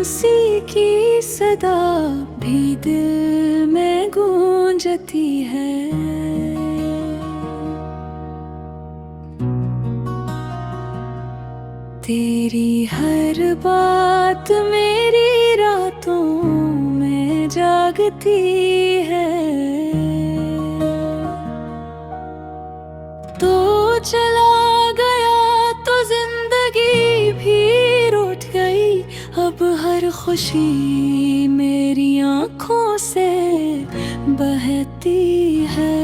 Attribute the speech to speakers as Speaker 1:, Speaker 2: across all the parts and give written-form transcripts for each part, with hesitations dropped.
Speaker 1: हंसी की सदा भी दिल में गूंजती है। तेरी हर बात मेरी रातों में जागती है। तो चला गया तो जिंदगी भी रूठ गई। अब हर खुशी मेरी आँखों से बहती है।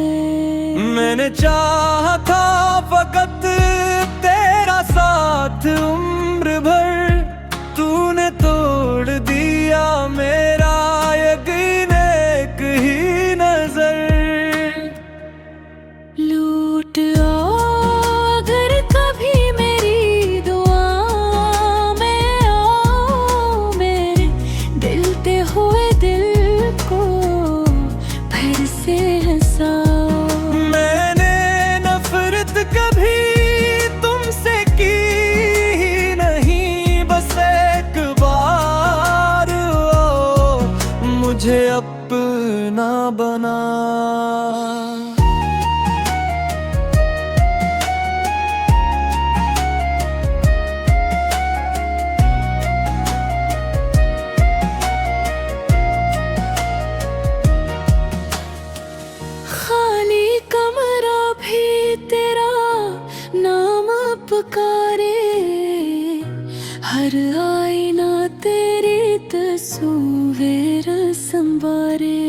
Speaker 2: मैंने चाहा था फकत तेरा साथ उम्र भर, तूने तोड़ दिया मेरा यकीन एक ही नजर।
Speaker 1: लूट आओ अगर कभी मेरी दुआ में आओ, मेरे दिलते हुए दिल को फिर से हंसाओ।
Speaker 2: मैंने नफरत कभी तुमसे की ही नहीं, बस एक बार आओ मुझे अपना बना।
Speaker 1: खाली कमरा भी तेरा नाम पुकारे, हर आईना तेरी तस्वीर संवारे।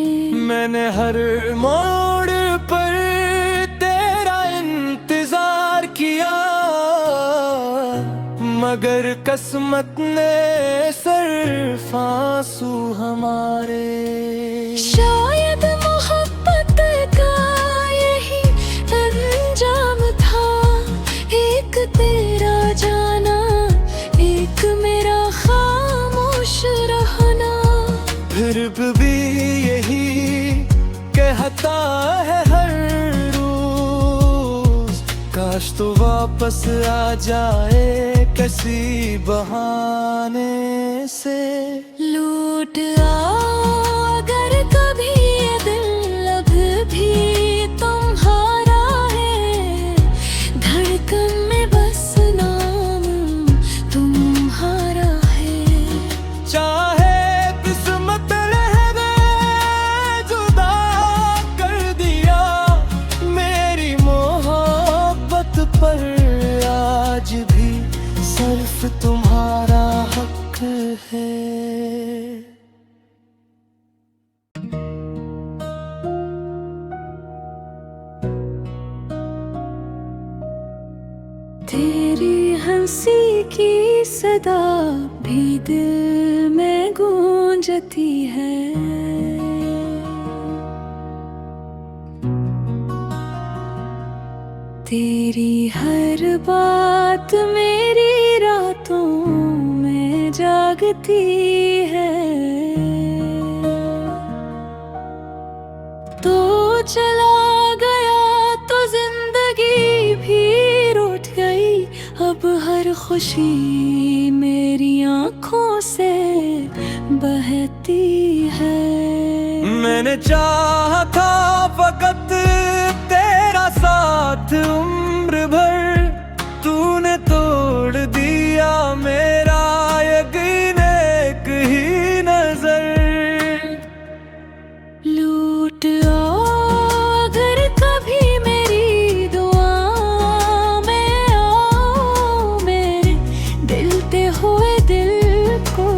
Speaker 2: मैंने हर मोड़ पर तेरा इंतजार किया, मगर किस्मत ने सिर्फ आंसू हमारे।
Speaker 1: शायद मोहब्बत का यही अंजाम था, एक तेरा जाना एक मेरा खामोश रहना।
Speaker 2: फिर भी यही कहता है हर रोज, काश तो वापस आ जाए किसी बहाने से।
Speaker 1: लूट आओ अगर कभी ये दिल अब भी तुम्हारा है, धड़कन में बस नाम तुम्हारा है।
Speaker 2: चाहे किस्मत रहने जुदा कर दिया, मेरी मोहब्बत पर आज भी सिर्फ तुम्हारा हक है।
Speaker 1: तेरी हंसी की सदा भी दिल में गूंजती है। तेरी हर बात मेरी रातों में जागती है। तो चला गया तो जिंदगी भी रूठ गई। अब हर खुशी मेरी आँखों से बहती है।
Speaker 2: मैंने चाहा था फकत तेरा साथ उम्र भर, तूने तोड़ दिया मेरा यकीन एक ही नजर।
Speaker 1: लूट आओ अगर कभी मेरी दुआ में आओ, मेरे दिलते हुए दिल को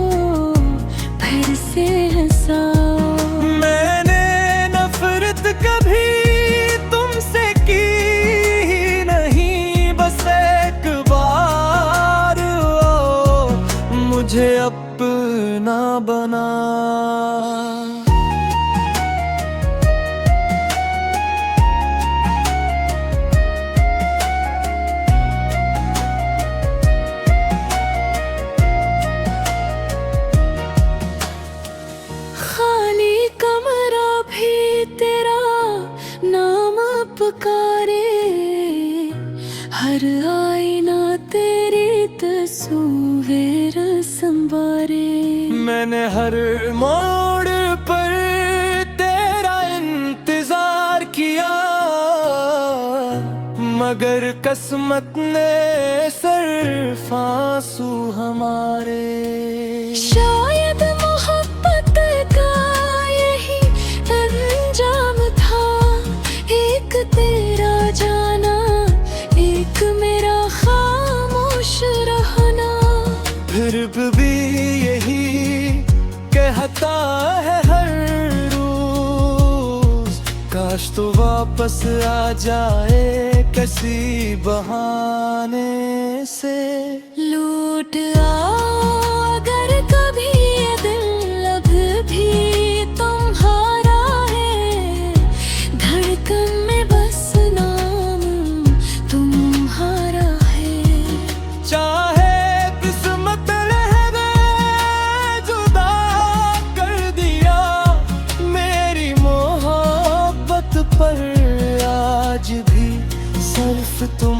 Speaker 1: फिर से हंसाओ।
Speaker 2: मैंने नफरत कभी तुमसे की ही नहीं, बस एक बार आओ मुझे अपना बना।
Speaker 1: खाली कमरा भी तेरा नाम पुकारे, हर आईना तेरी तस्वीर संवारे।
Speaker 2: मैंने हर मोड़ पर तेरा इंतजार किया, मगर किस्मत ने सिर्फ आंसू हमारे।
Speaker 1: शायद मोहब्बत का यही अंजाम था, एक तेरा जाना, एक मेरा खामोश रहना।
Speaker 2: फिर भी यही कहता है हर रोज, काश तो वापस आ जाए किसी बहाने से।
Speaker 1: लूट अगर कभी ये दिल अब भी तुम्हारा है, धड़कन में बस नाम तुम्हारा है।
Speaker 2: चाहे किस्मत रहने जुदा कर दिया, मेरी मोहब्बत पर आज भी सिर्फ तुम